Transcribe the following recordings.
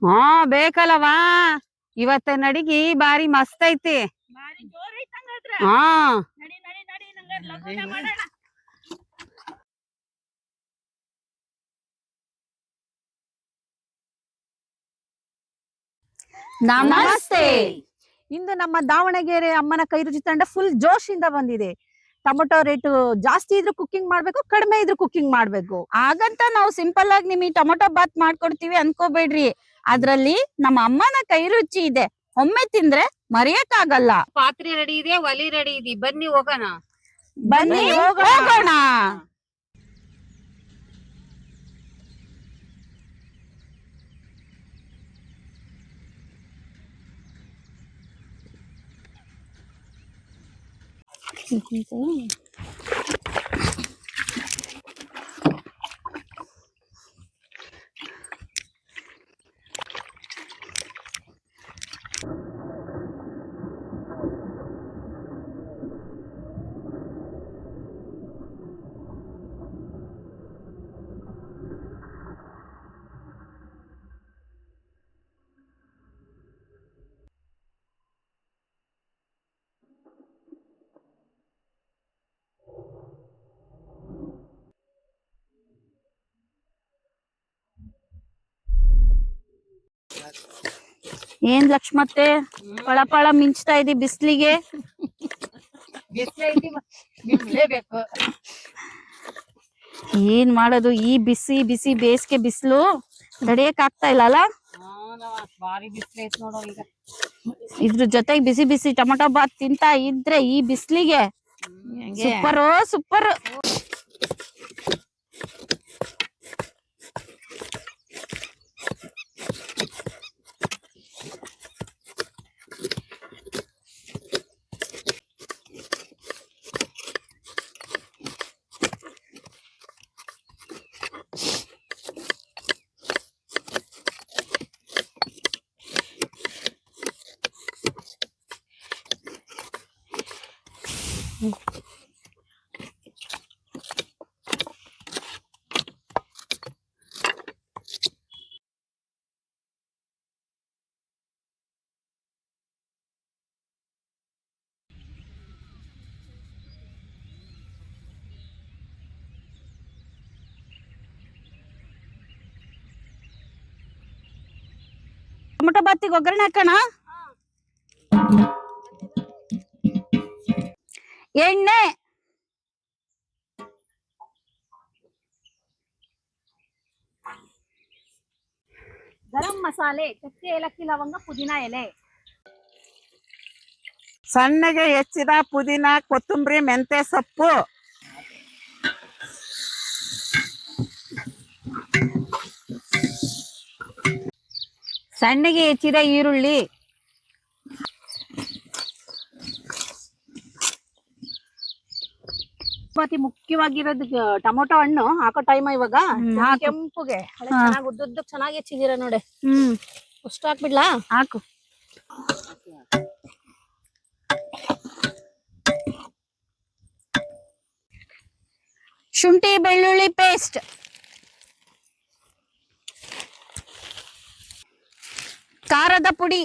ಹಾ ಬೇಕಲ್ಲವಾ ಇವತ್ತಿನ ಅಡಿಗೆ ಬಾರಿ ಮಸ್ತ್ ಐತಿ. ಹಾ ನಮಸ್ತೆ. ಇಂದು ನಮ್ಮ ದಾವಣಗೆರೆ ಅಮ್ಮನ ಕೈ ರುಚಿ ತಂಡ ಫುಲ್ ಜೋಶಿಂದ ಬಂದಿದೆ. ಟೊಮೊಟೊ ರೇಟ್ ಜಾಸ್ತಿ ಇದ್ರೂ ಕುಕ್ಕಿಂಗ್ ಮಾಡ್ಬೇಕು, ಕಡಿಮೆ ಇದ್ರೂ ಕುಕ್ಕಿಂಗ್ ಮಾಡ್ಬೇಕು. ಹಾಗಂತ ನಾವು ಸಿಂಪಲ್ ಆಗಿ ನಿಮಗೆ ಟೊಮೊಟೊ ಬಾತ್ ಮಾಡ್ಕೊಡ್ತೀವಿ ಅನ್ಕೋಬೇಡ್ರಿ. ಅದ್ರಲ್ಲಿ ನಮ್ಮ ಅಮ್ಮನ ಕೈ ರುಚಿ ಇದೆ. ಒಮ್ಮೆ ತಿಂದ್ರೆ ಮರೆಯಕ್ಕಾಗಲ್ಲ. ಪಾತ್ರೆ ರೆಡಿ ಇದೆ, ಒಲಿ ರೆಡಿ ಇದೆ, ಬನ್ನಿ ಹೋಗೋಣ. ಬನ್ನಿ ಹೋಗೋಣ. ಏನ್ ಲಕ್ಷ್ಮತ್ತೆ ಪಳ ಪಳ ಮಿಂಚ್ತಾ ಇದಿ ಬಿಸ್ಲಿಗೆ? ಏನ್ ಮಾಡೋದು, ಈ ಬಿಸಿ ಬಿಸಿ ಬೇಸಿಗೆ ಬಿಸಿಲು ತಡಿಯಕ್ ಆಗ್ತಾ ಇಲ್ಲ ಅಲ್ಲ. ಬಾರಿ ಬಿಸ್ಲು ಐತ್ ನೋಡೋ ಈಗ. ಇದ್ರ ಜೊತೆಗೆ ಬಿಸಿ ಬಿಸಿ ಟೊಮೊಟೊ ಬಾತ್ ತಿಂತಾ ಇದ್ರೆ ಈ ಬಿಸ್ಲಿಗೆ ಸೂಪರ್ ಸೂಪರ್. ಟೊಮೊಟೊ ಬಾತಿಗೆ ಒಗ್ಗರಣೆ ಹಾಕೋಣ. ಎಣ್ಣೆ, ಗರಂ ಮಸಾಲೆ, ಚಕ್ಕೆ, ಏಲಕ್ಕಿ, ಲವಂಗ, ಪುದೀನ ಎಲೆ, ಸಣ್ಣಗೆ ಹೆಚ್ಚಿದ ಪುದೀನ, ಕೊತ್ತಂಬರಿ, ಮೆಂತೆ ಸೊಪ್ಪು, ಸಣ್ಣಗೆ ಹೆಚ್ಚಿದ ಈರುಳ್ಳಿ, ಅತಿ ಮುಖ್ಯವಾಗಿರೋದು ಟೊಮೊಟೊ ಹಣ್ಣು ಹಾಕೋ ಟೈಮ್ ಇವಾಗ. ಕೆಂಪುಗೆ ಚೆನ್ನಾಗಿ ಉದ್ದುದ್ದಕ್ಕೆ ಚೆನ್ನಾಗಿ ಹೆಚ್ಚಿದೀರ ನೋಡಿ. ಅಷ್ಟು ಹಾಕ್ಬಿಡ್ಲಾ? ಹಾಕು. ಶುಂಠಿ ಬೆಳ್ಳುಳ್ಳಿ ಪೇಸ್ಟ್, ಖಾರದ ಪುಡಿ,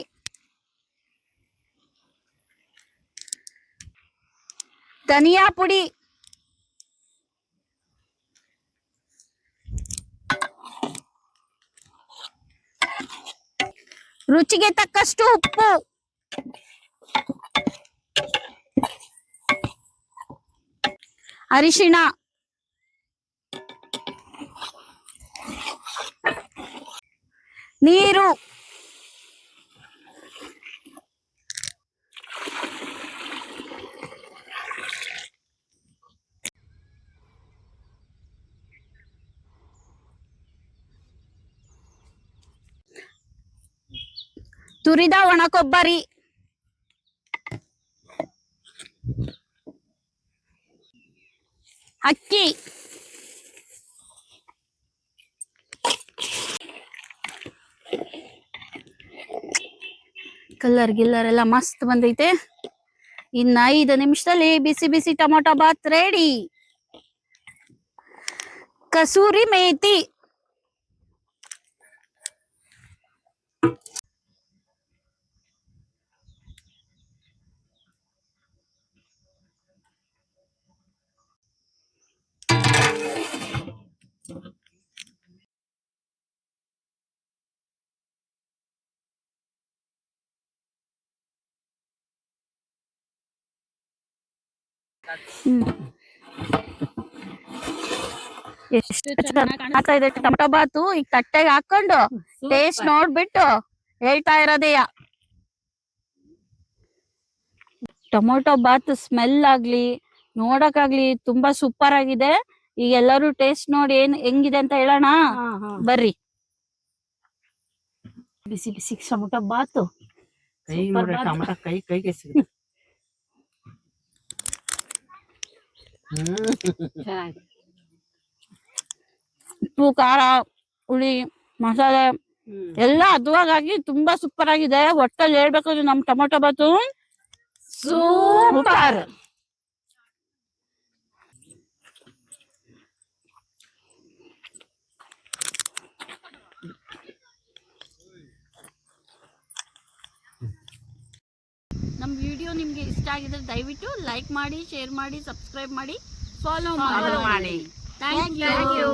ಧನಿಯಾ ಪುಡಿ, ರುಚಿಗೆ ತಕ್ಕಷ್ಟು ಉಪ್ಪು, ಅರಿಶಿಣ, ನೀರು, ತುರಿದ ಒಣ ಕೊಬ್ಬರಿ, ಅಕ್ಕಿ, ಕಲರ್ ಗಿಲ್ಲರ್ ಎಲ್ಲ ಮಸ್ತ್ ಬಂದೈತೆ. ಇನ್ನ 5 ನಿಮಿಷದಲ್ಲಿ ಬಿಸಿ ಬಿಸಿ ಟೊಮೊಟೊ ಬಾತ್ ರೆಡಿ. ಕಸೂರಿ ಮೇಥಿ, ಎಷ್ಟು ಚೆನ್ನಾಗಿ ಕಾಣ್ತಾ ಇದೆ ಟೊಮೊಟೊ ಬಾತು. ಈಗ ತಟ್ಟೆಗೆ ಹಾಕೊಂಡು ಟೇಸ್ಟ್ ನೋಡ್ಬಿಟ್ಟು ಹೇಳ್ತಾ ಇರೋದೆಯ. ಟೊಮೊಟೊ ಬಾತ್ ಸ್ಮೆಲ್ ಆಗ್ಲಿ ನೋಡಕ್ಕಾಗ್ಲಿ ತುಂಬಾ ಸೂಪರ್ ಆಗಿದೆ. ಈಗ ಎಲ್ಲರೂ ಟೇಸ್ಟ್ ನೋಡಿ ಹೆಂಗಿದೆ ಅಂತ ಹೇಳೋಣ. ಬರ್ರಿ. ಬಿಸಿ ಬಿಸಿ ಟೊಮೊಟೊ ಬಾತು. ಕೈ ನೋಡಿ ಟೊಮೊಟೊ ಕೈಗೆ ಸಿಗುತ್ತೆ. ಚೆನ್ನಾಗಿದೆ. ಉಪ್ಪು ಖಾರ ಹುಳಿ ಮಸಾಲೆ ಎಲ್ಲ ಹದವಾಗಿ ತುಂಬಾ ಸೂಪರ್ ಆಗಿದೆ. ಒಟ್ಟಲ್ಲಿ ಹೇಳ್ಬೇಕಾದ್ರೆ ನಮ್ ಟೊಮೊಟೊ ಬಾತು ಸೂಪರ್. ನಮ್ ವಿಡಿಯೋ ನಿಮ್ಗೆ ಇಷ್ಟ ಆಗಿದ್ರೆ ದಯವಿಟ್ಟು ಲೈಕ್ ಮಾಡಿ, ಶೇರ್ ಮಾಡಿ, ಸಬ್ಸ್ಕ್ರೈಬ್ ಮಾಡಿ, ಫಾಲೋ ಮಾಡಿ. Thank you.